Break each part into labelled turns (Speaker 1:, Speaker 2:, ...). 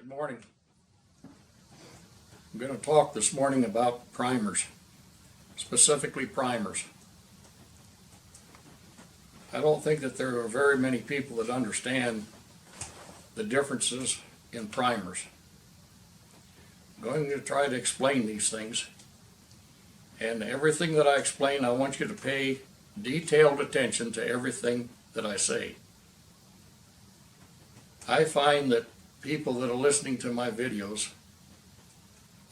Speaker 1: Good morning. I'm going to talk this morning about primers, specifically primers. I don't think that there are very many people that understand the differences in primers. I'm going to try to explain these things, and everything that I explain, I want you to pay detailed attention to everything that I say. I find that people that are listening to my videos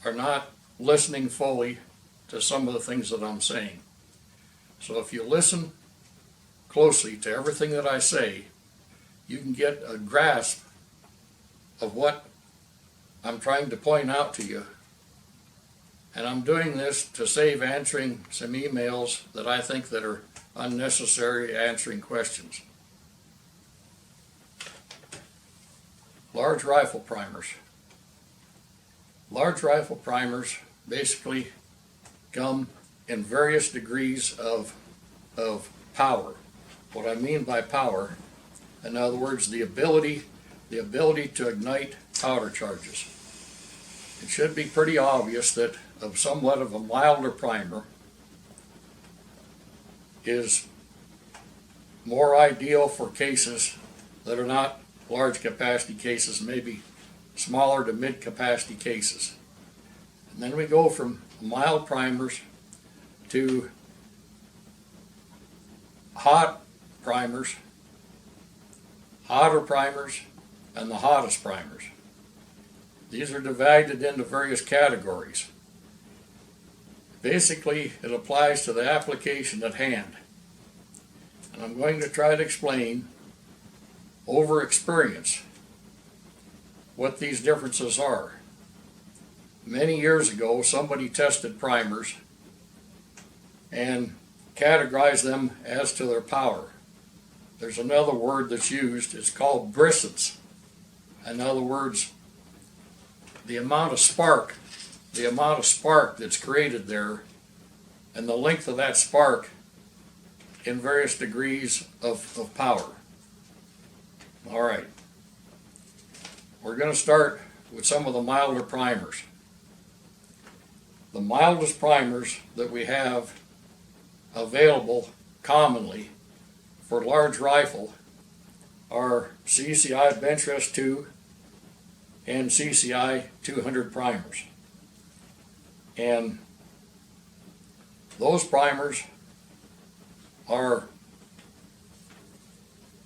Speaker 1: are not listening fully to some of the things that I'm saying. So if you listen closely to everything that I say, you can get a grasp of what I'm trying to point out to you. And I'm doing this to save answering some emails that I think that are unnecessary, answering questions. Large rifle primers. Large rifle primers basically come in various degrees of power. What I mean by power, in other words, the ability to ignite powder charges. It should be pretty obvious that somewhat of a milder primer is more ideal for cases that are not large capacity cases, maybe smaller to mid capacity cases. And then we go from mild primers to hot primers, hotter primers, and the hottest primers. These are divided into various categories. Basically, it applies to the application at hand. And I'm going to try to explain over experience what these differences are. Many years ago, somebody tested primers and categorized them as to their power. There's another word that's used, it's called brissets. In other words, the amount of spark that's created there, and the length of that spark in various degrees of power. All right, we're going to start with some of the milder primers. The mildest primers that we have available commonly for large rifle are CCI Bench Rest 2 and CCI 200 primers. And those primers are,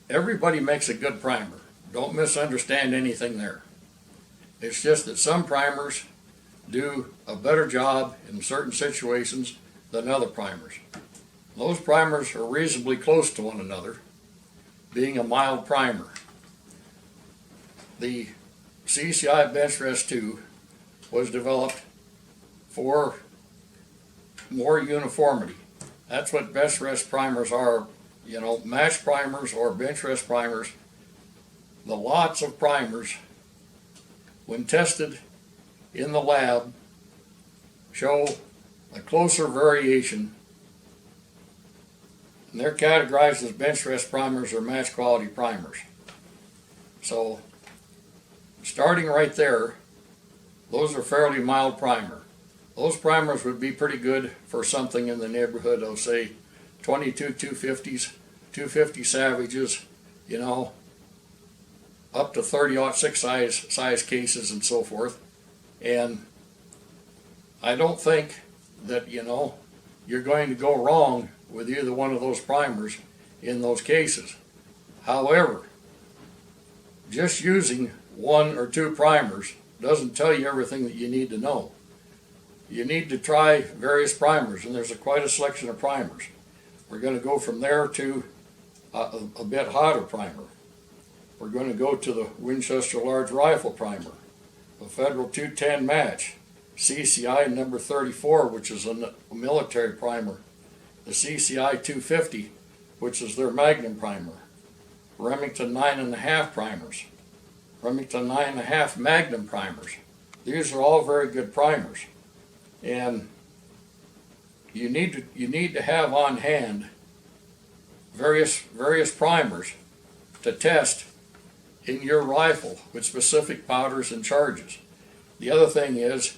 Speaker 1: everybody makes a good primer. Don't misunderstand anything there. It's just that some primers do a better job in certain situations than other primers. Those primers are reasonably close to one another, being a mild primer. The CCI Bench Rest 2 was developed for more uniformity. That's what bench rest primers are. You know, match primers or bench rest primers, the lots of primers, when tested in the lab, show a closer variation, and they're categorized as bench rest primers or match quality primers. So, starting right there, those are fairly mild primer. Those primers would be pretty good for something in the neighborhood of, say, 22 250s, 250 Savages, you know, up to 30-06 size cases and so forth. And I don't think that, you know, you're going to go wrong with either one of those primers in those cases. However, just using one or two primers doesn't tell you everything that you need to know. You need to try various primers, and there's quite a selection of primers. We're going to go from there to a bit hotter primer. We're going to go to the Winchester Large Rifle primer, the Federal 210 match, CCI number 34, which is a military primer, the CCI 250, which is their magnum primer, Remington 9.5 primers, Remington 9.5 magnum primers. These are all very good primers, and you need to have on hand various primers to test in your rifle with specific powders and charges. The other thing is,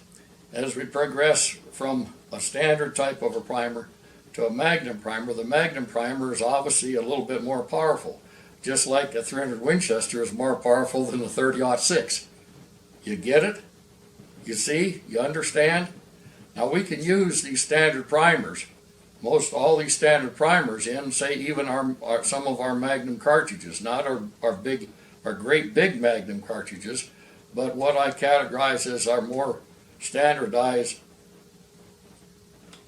Speaker 1: as we progress from a standard type of a primer to a magnum primer, the magnum primer is obviously a little bit more powerful. Just like a 300 Winchester is more powerful than the 30-06. You get it? You see? You understand? Now we can use these standard primers, most all these standard primers in, say, even some of our magnum cartridges, not our great big magnum cartridges, but what I categorize as our more standardized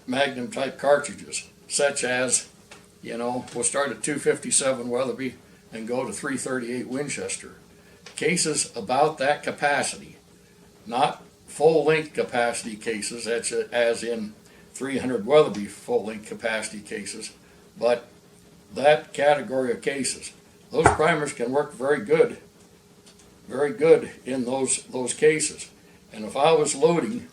Speaker 1: magnum type cartridges, such as, we'll start at 257 Weatherby and go to 338 Winchester. Cases about that capacity, not full-length capacity cases, as in 300 Weatherby full-length capacity cases, but that category of cases. Those primers can work very good in those cases. And if I was loading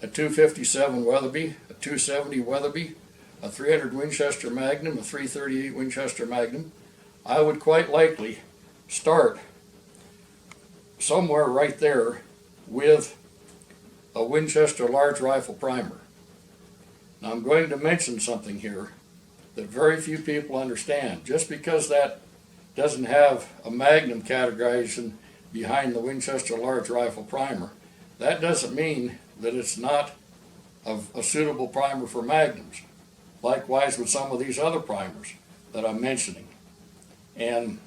Speaker 1: a 257 Weatherby, a 270 Weatherby, a 300 Winchester Magnum, a 338 Winchester Magnum, I would quite likely start somewhere right there with a Winchester large rifle primer. Now I'm going to mention something here that very few people understand. Just because that doesn't have a Magnum categorization behind the Winchester large rifle primer, that doesn't mean that it's not a suitable primer for Magnums. Likewise with some of these other primers that I'm mentioning. And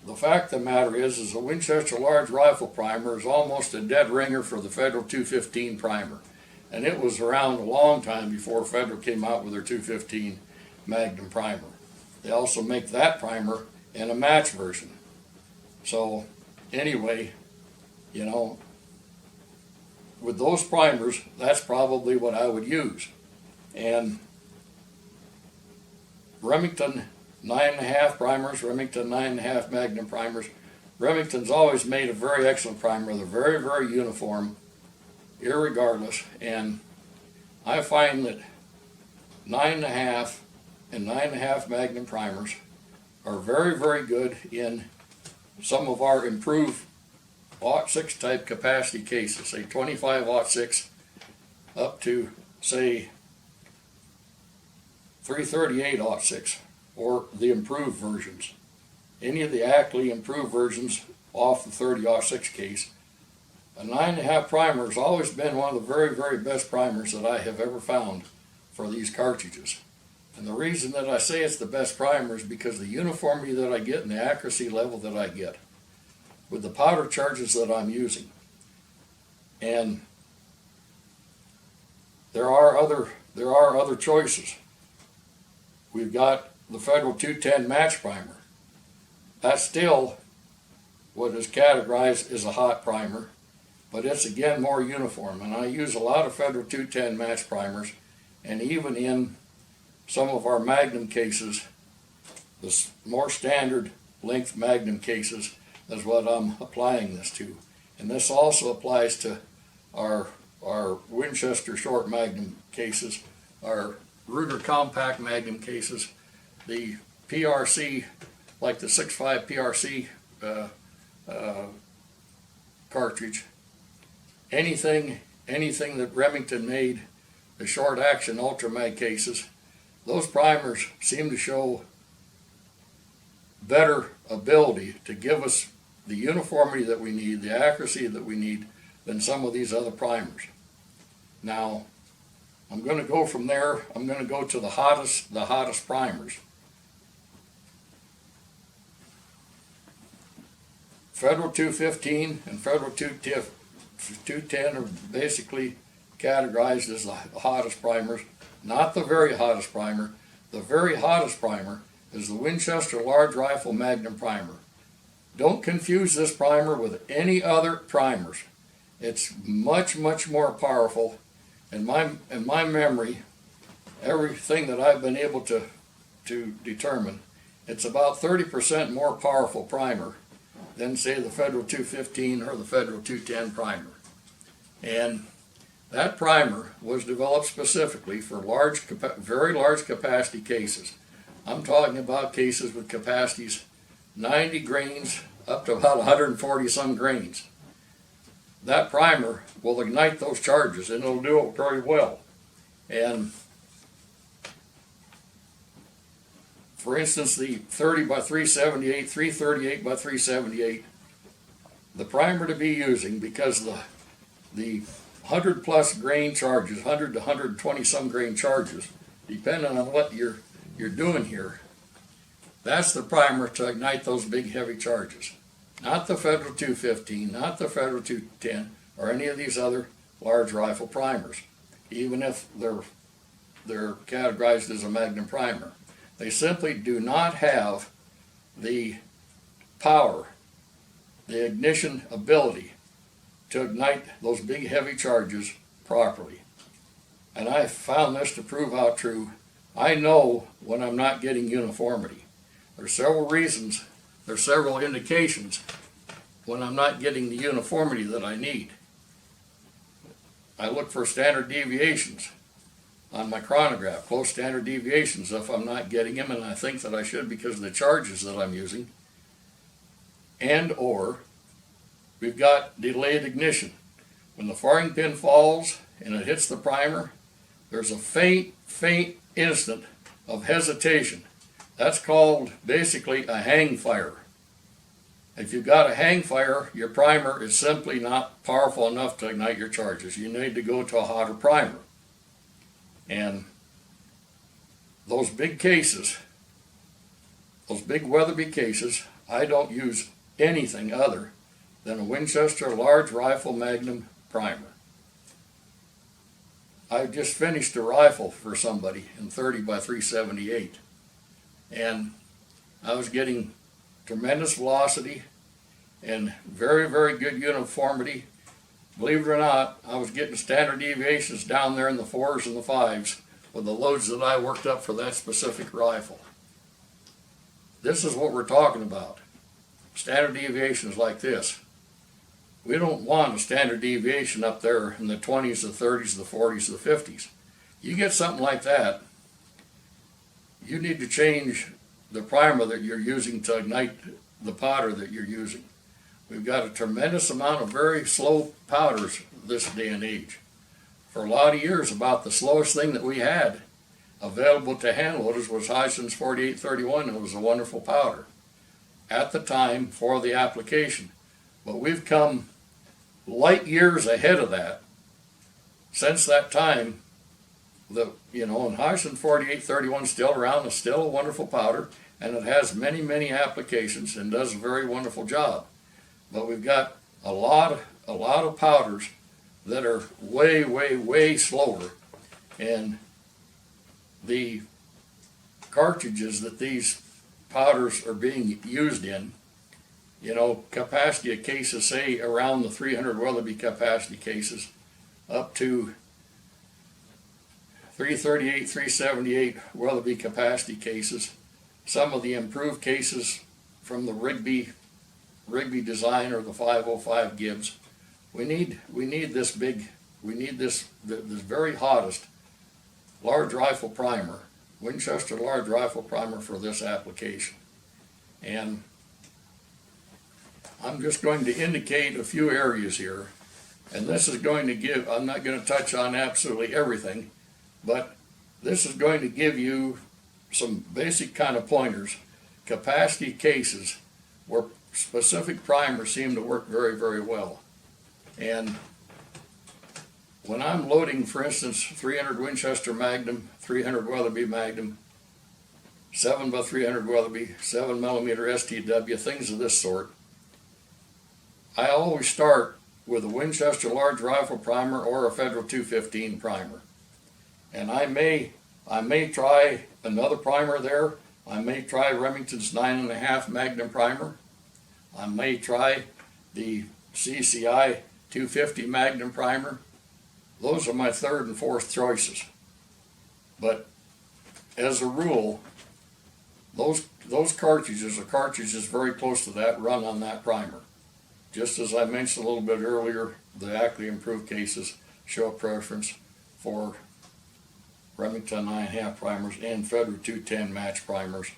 Speaker 1: the fact of the matter is a Winchester large rifle primer is almost a dead ringer for the Federal 215 primer. And it was around a long time before Federal came out with their 215 Magnum primer. They also make that primer in a match version. So anyway, with those primers, that's probably what I would use. And Remington 9.5 primers, Remington 9.5 Magnum primers. Remington's always made a very excellent primer. They're very, very uniform, irregardless. And I find that 9.5 and 9.5 Magnum primers are very, very good in some of our improved 06 type capacity cases, say 25 06 up to, say, 338 06, or the improved versions. Any of the Ackley improved versions off the 30-06 case. A 9.5 primer has always been one of the very, very best primers that I have ever found for these cartridges. And the reason that I say it's the best primer is because the uniformity that I get and the accuracy level that I get with the powder charges that I'm using. And there are other choices. We've got the Federal 210 match primer. That's still what is categorized as a hot primer, but it's again more uniform. And I use a lot of Federal 210 match primers, and even in some of our Magnum cases, the more standard length Magnum cases is what I'm applying this to. And this also applies to our Winchester short Magnum cases, our Ruger compact Magnum cases, the PRC, like the 6.5 PRC cartridge, anything that Remington made, the short action Ultra Mag cases, those primers seem to show better ability to give us the uniformity that we need, the accuracy that we need, than some of these other primers. Now, I'm going to go from there. I'm going to go to the hottest primers. Federal 215 and Federal 210 are basically categorized as the hottest primers. Not the very hottest primer. The very hottest primer is the Winchester Large Rifle Magnum primer. Don't confuse this primer with any other primers. It's much, much more powerful. In my memory, everything that I've been able to determine, it's about 30% more powerful primer than, say, the Federal 215 or the Federal 210 primer. And that primer was developed specifically for very large capacity cases. I'm talking about cases with capacities 90 grains up to about 140 some grains. That primer will ignite those charges and it'll do it very well. And for instance, the 30 by 378, 338 by 378, the primer to be using, because the 100 plus grain charges, 100 to 120 some grain charges, depending on what you're doing here, that's the primer to ignite those big heavy charges. Not the Federal 215, not the Federal 210, or any of these other large rifle primers, even if they're categorized as a magnum primer. They simply do not have the power, the ignition ability to ignite those big heavy charges properly. And I found this to prove how true. I know when I'm not getting uniformity. There's several reasons, there's several indications when I'm not getting the uniformity that I need. I look for standard deviations on my chronograph, close standard deviations if I'm not getting them, and I think that I should because of the charges that I'm using. And or we've got delayed ignition. When the firing pin falls and it hits the primer, there's a faint instant of hesitation. That's called basically a hang fire. If you've got a hang fire, your primer is simply not powerful enough to ignite your charges. You need to go to a hotter primer. And those big cases, those big Weatherby cases, I don't use anything other than a Winchester large rifle magnum primer. I just finished a rifle for somebody in 30 by 378, and I was getting tremendous velocity and very, very good uniformity. Believe it or not, I was getting standard deviations down there in the 4s and the 5s with the loads that I worked up for that specific rifle. This is what we're talking about. Standard deviations like this. We don't want a standard deviation up there in the 20s, the 30s, the 40s, the 50s. You get something like that, you need to change the primer that you're using to ignite the powder that you're using. We've got a tremendous amount of very slow powders this day and age. For a lot of years, about the slowest thing that we had available to hand loaders was Hudson's 4831. It was a wonderful powder at the time for the application. But we've come light years ahead of that. Since that time, and Hudson's 4831 is still around. It's still a wonderful powder, and it has many, many applications and does a very wonderful job. But we've got a lot of powders that are way, way, way slower, and the cartridges that these powders are being used in, capacity of cases, say around the 300 Weatherby capacity cases, up to 338, 378 Weatherby capacity cases. Some of the improved cases from the Rigby design or the 505 Gibbs. We need this very hottest large rifle primer, Winchester large rifle primer for this application. And I'm just going to indicate a few areas here, and this is going to give, I'm not going to touch on absolutely everything, but this is going to give you some basic kind of pointers, capacity cases where specific primers seem to work very, very well. And when I'm loading, for instance, 300 Winchester Magnum, 300 Weatherby Magnum, 7 by 300 Weatherby, 7mm STW, things of this sort, I always start with a Winchester large rifle primer or a Federal 215 primer. And I may try another primer there. I may try Remington's 9.5 Magnum primer. I may try the CCI 250 Magnum primer. Those are my third and fourth choices. But as a rule, those cartridges are cartridges very close to that run on that primer. Just as I mentioned a little bit earlier, the Ackley improved cases show a preference for Remington 9.5 primers and Federal 210 match primers.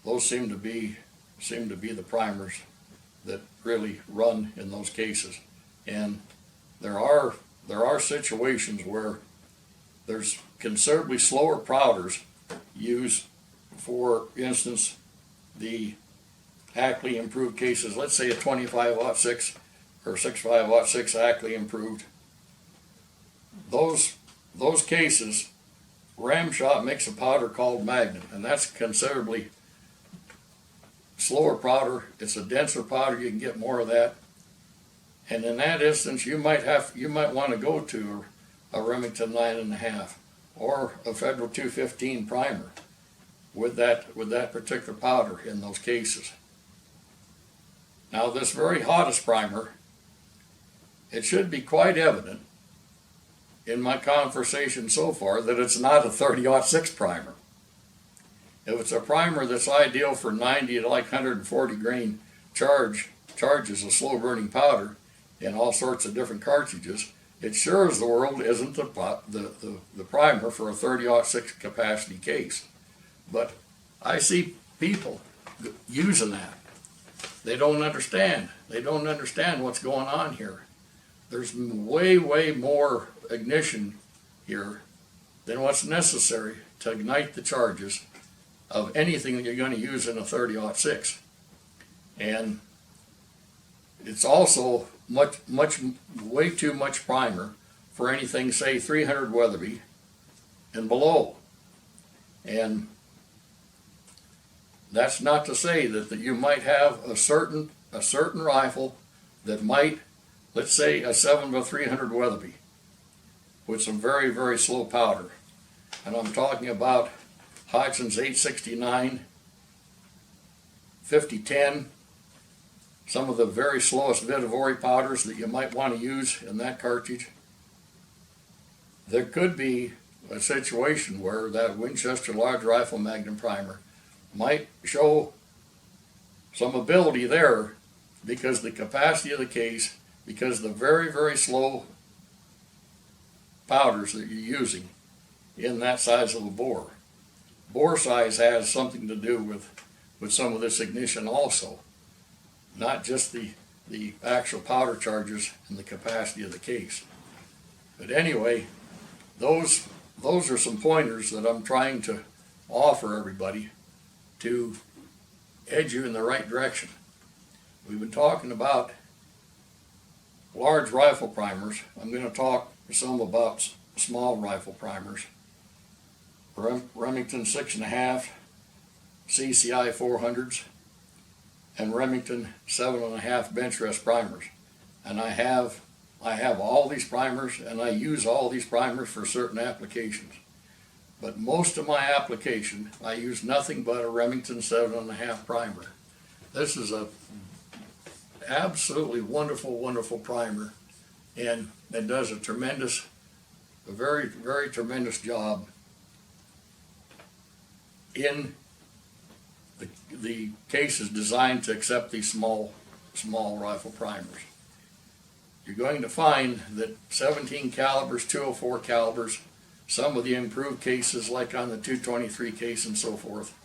Speaker 1: Those seem to be seem to be the primers that really run in those cases. And there are situations where there's considerably slower powders used, for instance, the Ackley improved cases. Let's say a 25-06 or 65-06 Ackley improved. Those cases, Ram Shot makes a powder called Magnum, and that's considerably slower powder. It's a denser powder. You can get more of that. And in that instance, you might want to go to a Remington 9.5 or a Federal 215 primer with that particular powder in those cases. Now, this very hottest primer, it should be quite evident in my conversation so far that it's not a 30-06 primer. If it's a primer that's ideal for 90 to like 140 grain charges of slow burning powder in all sorts of different cartridges, it sure as the world isn't the primer for a 30-06 capacity case. But I see people using that. They don't understand. They don't understand what's going on here. There's way, way more ignition here than what's necessary to ignite the charges of anything that you're going to use in a 30-06. And it's also way too much primer for anything, say 300 Weatherby and below. And that's not to say that you might have a certain rifle that might, let's say a 7x300 Weatherby with some very, very slow powder. And I'm talking about Hodgson's 869, 5010, some of the very slowest Vihtavuori powders that you might want to use in that cartridge. There could be a situation where that Winchester Large Rifle Magnum primer might show some ability there because the capacity of the case, because the very, very slow powders that you're using in that size of a bore. Bore size has something to do with some of this ignition also, not just the actual powder charges and the capacity of the case. But anyway, those are some pointers that I'm trying to offer everybody to head you in the right direction. We've been talking about large rifle primers. I'm going to talk some about small rifle primers. Remington 6.5, CCI 400s, and Remington 7.5 bench rest primers. And I have all these primers, and I use all these primers for certain applications. But most of my application, I use nothing but a Remington 7.5 primer. This is a absolutely wonderful, wonderful primer, and it does a very, very tremendous job in the cases designed to accept these small rifle primers. You're going to find that 17 calibers, 204 calibers, some of the improved cases like on the 223 case and so forth,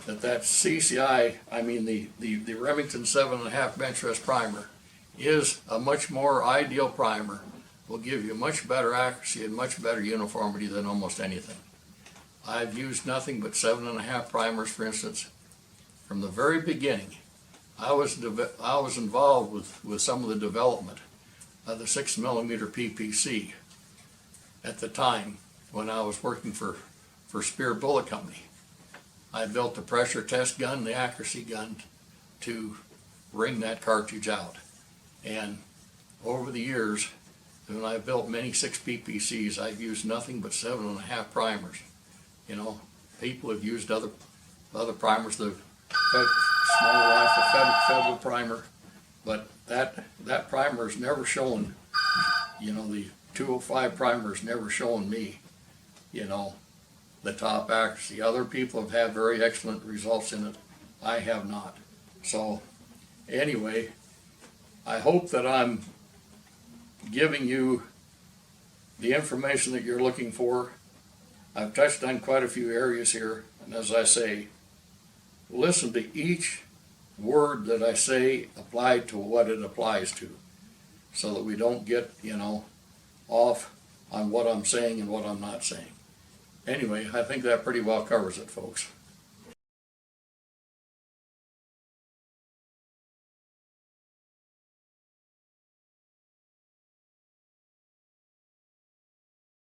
Speaker 1: that CCI, I mean the Remington 7.5 bench rest primer is a much more ideal primer, will give you much better accuracy and much better uniformity than almost anything. I've used nothing but 7.5 primers, for instance. From the very beginning, I was involved with some of the development of the 6mm PPC at the time when I was working for Spear Bullet Company. I built the pressure test gun, the accuracy gun, to wring that cartridge out. And over the years, when I've built many 6 PPCs, I've used nothing but 7.5 primers. You know, people have used other primers, the small rifle Federal primer, but that primer is never shown. You know, the 205 primer is never shown me, you know, the top accuracy. Other people have had very excellent results in it. I have not. So anyway, I hope that I'm giving you the information that you're looking for. I've touched on quite a few areas here, and as I say, listen to each word that I say applied to what it applies to, so that we don't get, off on what I'm saying and what I'm not saying. Anyway, I think that pretty well covers it, folks.